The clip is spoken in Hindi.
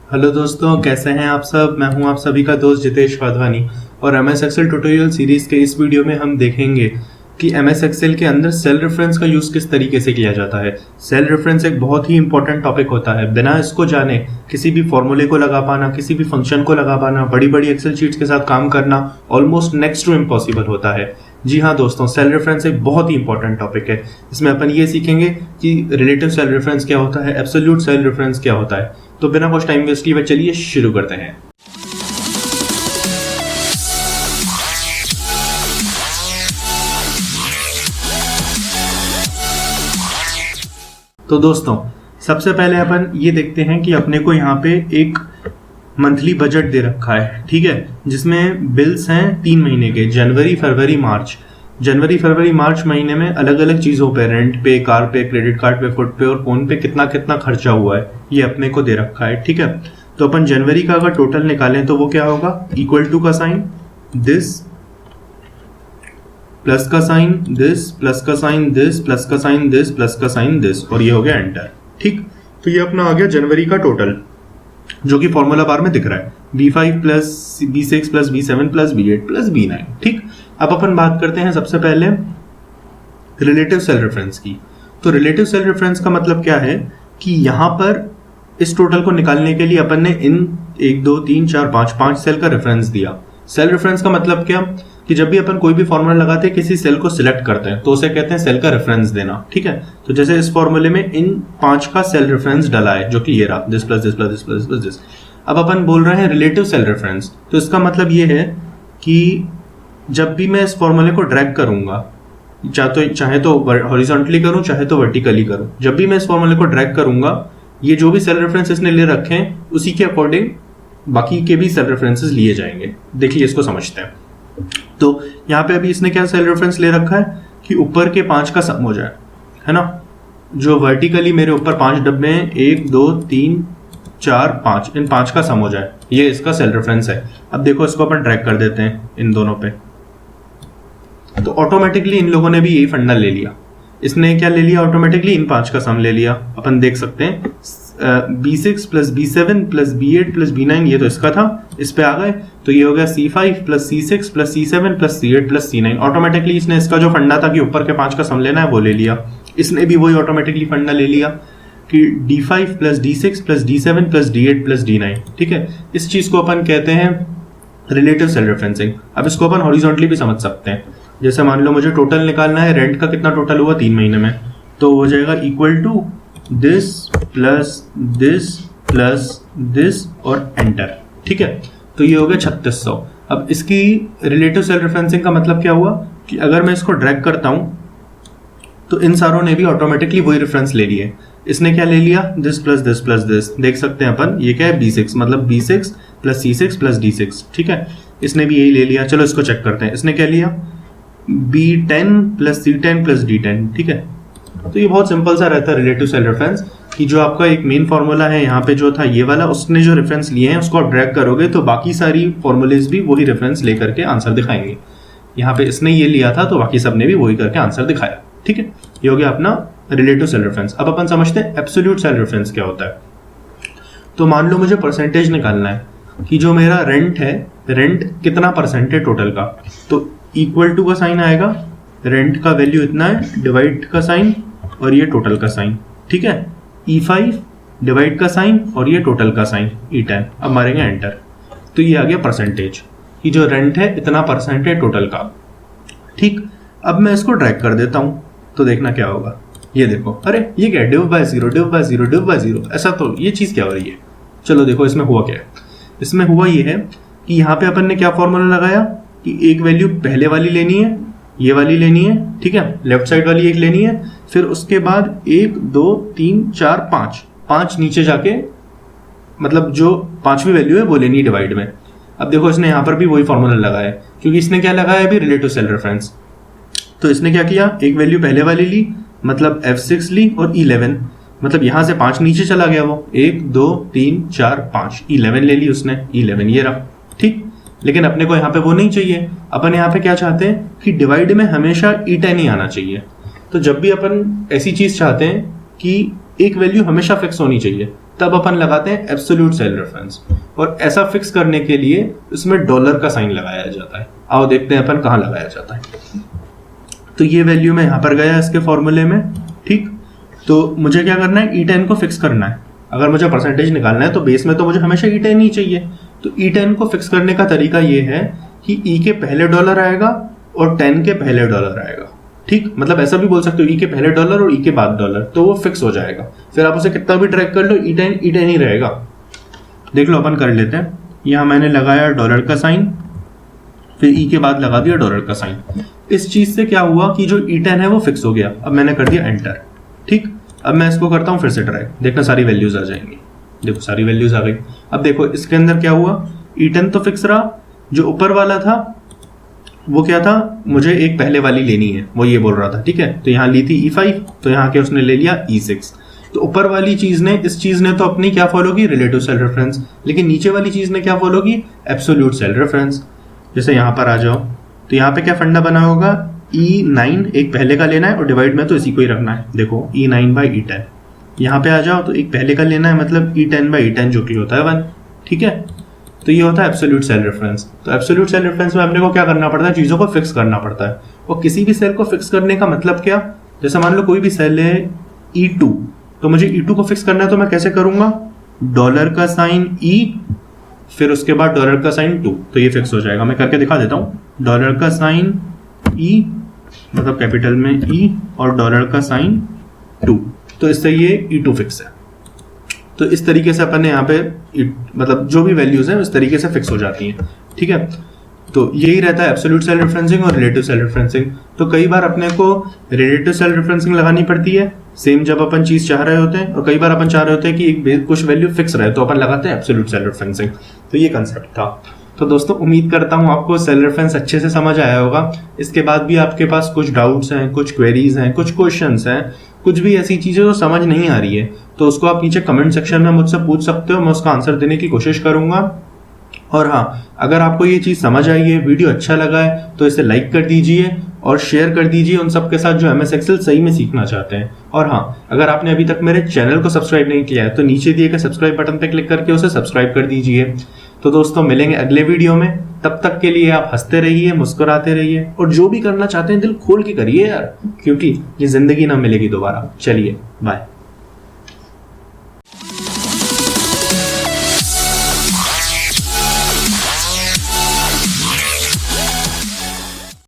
हेलो दोस्तों, कैसे हैं आप सब। मैं हूं आप सभी का दोस्त जितेश वाधवानी और एमएस एक्सेल ट्यूटोरियल सीरीज के इस वीडियो में हम देखेंगे कि एमएस एक्सेल के अंदर सेल रेफरेंस का यूज़ किस तरीके से किया जाता है। सेल रेफरेंस एक बहुत ही इंपॉर्टेंट टॉपिक होता है। बिना इसको जाने किसी भी फॉर्मूले को लगा पाना, किसी भी फंक्शन को लगा पाना, बड़ी बड़ी एक्सेल शीट्स के साथ काम करना ऑलमोस्ट नेक्स्ट टू इम्पॉसिबल होता है। जी हाँ दोस्तों, सेल रेफरेंस एक बहुत ही इंपॉर्टेंट टॉपिक है। इसमें अपन ये सीखेंगे कि रिलेटिव सेल रेफरेंस क्या होता है, एब्सोल्यूट सेल रेफरेंस क्या होता है। तो बिना कुछ टाइम वेस्ट किए चलिए शुरू करते हैं। तो दोस्तों, सबसे पहले अपन ये देखते हैं कि अपने को यहाँ पे एक मंथली बजट दे रखा है, ठीक है, जिसमें बिल्स हैं 3 महीने के, जनवरी फरवरी मार्च। जनवरी फरवरी मार्च महीने में अलग अलग चीज़ों पे, रेंट पे, कार पे, क्रेडिट कार्ड पे, फुड पे और फोन पे कितना कितना खर्चा हुआ है ये अपने को दे रखा है, ठीक है। तो अपन जनवरी का अगर टोटल निकालें तो वो क्या होगा, इक्वल टू का साइन दिस, प्लस का साइन दिस, प्लस का साइन दिस, प्लस का साइन दिस, प्लस का साइन दिस, और ये हो गया एंटर, ठीक। तो ये अपना आ गया जनवरी का टोटल, जो कि फॉर्मूला बार में दिख रहा है, B5 plus B6 plus B7 plus B8 plus B9, ठीक। अब अपन बात करते हैं सबसे पहले रिलेटिव सेल रेफरेंस की। तो रिलेटिव सेल रेफरेंस का मतलब क्या है कि यहाँ पर इस टोटल को निकालने के लिए अपन ने इन 1 2 3 4 5 सेल का रेफरेंस दिया। सेल रेफरेंस का मतलब क्या कि जब भी अपन कोई भी फॉर्मूला लगाते हैं, किसी सेल को सिलेक्ट करते हैं, तो उसे कहते हैं सेल का रेफरेंस देना, ठीक है। तो जैसे इस फॉर्मूले में इन 5 का सेल रेफरेंस डाला है, जो कि ये रहा, this plus this plus this plus this this. अब अपन बोल रहे हैं रिलेटिव सेल रेफरेंस, तो इसका मतलब ये है कि जब भी मैं इस फॉर्मूले को ड्रैग करूंगा, चाहे तो हॉरिजॉन्टली करूं, चाहे तो वर्टिकली करूं, जब भी मैं इस फॉर्मूले को ड्रैग करूंगा, ये जो भी सेल रेफरेंस इसने ले रखे हैं उसी के अकॉर्डिंग बाकी के भी सेल रेफरेंसेस लिए जाएंगे। देखिए, इसको समझते हैं। तो यहाँ पे अभी इसने क्या सेल रेफरेंस ले रखा है कि ऊपर के 5 का सम हो जाए, है ना। जो वर्टिकली मेरे ऊपर 5 डब्बे हैं, 1 2 3 4 5, इन 5 का सम हो जाए, ये इसका सेल रेफरेंस है। अब देखो, इसको अपन ड्रैग कर देते हैं इन दोनों पे, तो ऑटोमेटिकली इन लोगों ने भी यही फंडा ले लिया। इसने क्या ले लिया, ऑटोमेटिकली इन 5 का सम ले लिया। अपन देख सकते हैं B6 plus B7 plus B8 plus B9, ये तो इसका था, इस पे आ गए, तो ये हो गया C5 plus C6 plus C7 plus C8 plus C9। Automatically इसने इसका जो फंडा था कि ऊपर के 5 का सम लेना है वो ले लिया। इसने भी वही ऑटोमेटिकली फंडा ले लिया कि D5 plus D6 plus D7 plus D8 plus D9, ठीक है। इस चीज को अपन कहते हैं रिलेटिव सेल रेफरेंसिंग। अब इसको अपन हॉरिजॉन्टली भी समझ सकते हैं। जैसे मान लो मुझे टोटल निकालना है, रेंट का कितना टोटल हुआ 3 महीने में, तो हो जाएगा equal to this plus this plus this और एंटर, ठीक है। तो ये हो गया 3600। अब इसकी रिलेटिव सेल रेफरेंसिंग का मतलब क्या हुआ कि अगर मैं इसको ड्रैग करता हूं तो इन सारों ने भी ऑटोमेटिकली वही रेफरेंस ले लिए। इसने क्या ले लिया, this plus this plus this, देख सकते हैं अपन, ये क्या है B6, मतलब B6 plus C6 plus D6, ठीक है। इसने भी यही ले लिया। चलो इसको चेक करते हैं, इसने क्या लिया, B10 plus C10 plus D10, ठीक है। तो ये बहुत सिंपल सा रहता है रिलेटिव सेल रेफरेंस, कि जो आपका एक मेन फॉर्मूला है यहाँ पे जो था ये वाला, उसने जो रेफरेंस लिए हैं उसको आप ड्रैग करोगे तो बाकी सारी फॉर्मूलेज भी वही रेफरेंस लेकर के आंसर दिखाएंगे। यहाँ पे इसने ये लिया था तो बाकी सब ने भी वही करके आंसर दिखाया, ठीक है। ये हो गया अपना रिलेटिव सेल रेफरेंस। अब अपन समझते हैं एब्सोल्यूट सेल रेफरेंस क्या होता है। तो मान लो मुझे परसेंटेज निकालना है कि जो मेरा रेंट है, रेंट कितना परसेंट है टोटल का, तो इक्वल टू का साइन आएगा, रेंट का वैल्यू इतना है, डिवाइड का साइन और ये टोटल का साइन, ठीक है। E5 डिवाइड का साइन और ये टोटल का साइन E10। अब मारेंगे एंटर, तो ये आ गया परसेंटेज कि जो रेंट है इतना परसेंट है टोटल का, ठीक। अब मैं इसको ड्रैग कर देता हूं तो देखना क्या होगा, ये देखो, अरे ये क्या, div by zero div by zero div by zero, ऐसा तो ये चीज क्या हो रही है। चलो देखो इसमें हुआ क्या है। इसमें हुआ ये है कि यहाँ पे अपन ने क्या फॉर्मूला लगाया कि एक वैल्यू पहले वाली लेनी है, ये वाली लेनी है, ठीक है, लेफ्ट साइड वाली एक लेनी है, फिर उसके बाद 1 2 3 4 5 नीचे जाके, मतलब जो 5वीं वैल्यू है वो लेनी है डिवाइड में। अब देखो इसने यहाँ पर भी वही फॉर्मूला लगाया है, क्योंकि इसने क्या लगाया है अभी, रिलेटिव सेल रेफरेंस। तो इसने क्या किया, एक वैल्यू पहले वाली ली, मतलब F6 ली, और 11, मतलब यहां से 5 नीचे चला गया वो, 1 2 3 4 5, 11 ले ली उसने, 11 ये रहा, ठीक। लेकिन अपने को यहाँ पे वो नहीं चाहिए। अपन यहाँ पे क्या चाहते हैं कि डिवाइड में हमेशा E10 ही आना चाहिए। तो जब भी अपन ऐसी चीज चाहते हैं कि एक वैल्यू हमेशा फिक्स होनी चाहिए, तब अपन लगाते हैं एब्सोल्यूट सेल रेफरेंस। और ऐसा फिक्स करने के लिए इसमें डॉलर का साइन लगाया जाता है। आओ देखते हैं अपन कहाँ लगाया जाता है। तो ये वैल्यू मैं यहाँ पर गया इसके फॉर्मूले में, ठीक। तो मुझे क्या करना है, E10 को फिक्स करना है। अगर मुझे परसेंटेज निकालना है तो बेस में तो मुझे हमेशा E10 ही चाहिए। तो E10 को फिक्स करने का तरीका ये है कि E के पहले डॉलर आएगा और 10 के पहले डॉलर आएगा, ठीक। मतलब ऐसा भी बोल सकते हो E के पहले डॉलर और E के बाद डॉलर, तो वो फिक्स हो जाएगा। फिर आप उसे कितना भी ड्रैग कर लो, E10 ही रहेगा। देख लो अपन कर लेते हैं। यहाँ मैंने लगाया डॉलर का साइन, फिर E के बाद लगा दिया डॉलर का साइन। इस चीज से क्या हुआ कि जो E10 है वो फिक्स हो गया। अब मैंने कर दिया एंटर, ठीक। अब मैं इसको करता हूँ फिर से ड्रैग, देखना सारी वैल्यूज आ जाएंगी। देखो सारी वैल्यूज आ गई। अब देखो इसके अंदर क्या हुआ, E10 तो फिक्स रहा, जो ऊपर वाला था वो क्या था, मुझे एक पहले वाली लेनी है, वो ये बोल रहा था, ठीक है। तो यहाँ ली थी E5, तो यहाँ के उसने ले लिया E6। तो ऊपर वाली चीज ने, इस चीज ने तो अपनी क्या फॉलो की, रिलेटिव सेल रेफरेंस, लेकिन नीचे वाली चीज ने क्या फॉलो की, एब्सोल्यूट सेल रेफरेंस। जैसे यहाँ पर आ जाओ तो यहाँ पे क्या फंडा बना होगा, E9 एक पहले का लेना है और डिवाइड में तो इसी को ही रखना है। देखो E9/E10। यहाँ पे आ जाओ तो एक पहले का लेना है, मतलब E10/E10 जो कि होता है 1, ठीक है। तो ये होता है एब्सोल्यूट सेल रेफरेंस। तो एब्सोल्यूट सेल रेफरेंस में अपने को क्या करना पड़ता है, चीजों को फिक्स करना पड़ता है। और किसी भी सेल को फिक्स करने का मतलब क्या, जैसे मान लो कोई भी सेल है E2, तो मुझे E2 को फिक्स करना है, तो मैं कैसे करूंगा, डॉलर का साइन E, फिर उसके बाद डॉलर का साइन 2, तो ये फिक्स हो जाएगा। मैं करके दिखा देता हूँ, डॉलर का साइन E मतलब कैपिटल में E और डॉलर का साइन 2, तो इससे ये E2 फिक्स है। तो इस तरीके से अपन ने यहाँ पे मतलब जो भी वैल्यूज हैं उस तरीके से फिक्स हो जाती हैं, ठीक है। तो यही रहता है एब्सोल्यूट सेल रेफरेंसिंग और रिलेटिव सेल रेफरेंसिंग। तो कई बार अपने को रिलेटिव सेल रेफरेंसिंग लगानी पड़ती है सेम जब अपन चीज चाह रहे होते हैं, और कई बार अपन चाह रहे होते हैं कि एक कुछ वैल्यू फिक्स रहे, तो अपन लगाते हैं एब्सोल्यूट सेल रेफरेंसिंग। तो ये कंसेप्ट था। तो दोस्तों उम्मीद करता हूँ आपको सेल रेफरेंस अच्छे से समझ आया होगा। इसके बाद भी आपके पास कुछ डाउट्स हैं, कुछ क्वेरीज हैं, कुछ क्वेश्चंस हैं, कुछ भी ऐसी चीजें जो समझ नहीं आ रही है, तो उसको आप नीचे कमेंट सेक्शन में मुझसे पूछ सकते हो। मैं उसका आंसर देने की कोशिश करूंगा। और हाँ, अगर आपको ये चीज समझ आई है, वीडियो अच्छा लगा है, तो इसे लाइक कर दीजिए और शेयर कर दीजिए उन सबके साथ जो MS एक्सेल सही में सीखना चाहते हैं। और हाँ, अगर आपने अभी तक मेरे चैनल को सब्सक्राइब नहीं किया है तो नीचे दिए गए सब्सक्राइब बटन पर क्लिक करके उसे सब्सक्राइब कर दीजिए। तो दोस्तों मिलेंगे अगले वीडियो में, तब तक के लिए आप हंसते रहिए, मुस्कुराते रहिए, और जो भी करना चाहते हैं दिल खोल के करिए यार, क्योंकि ये जिंदगी ना मिलेगी दोबारा। चलिए बाय।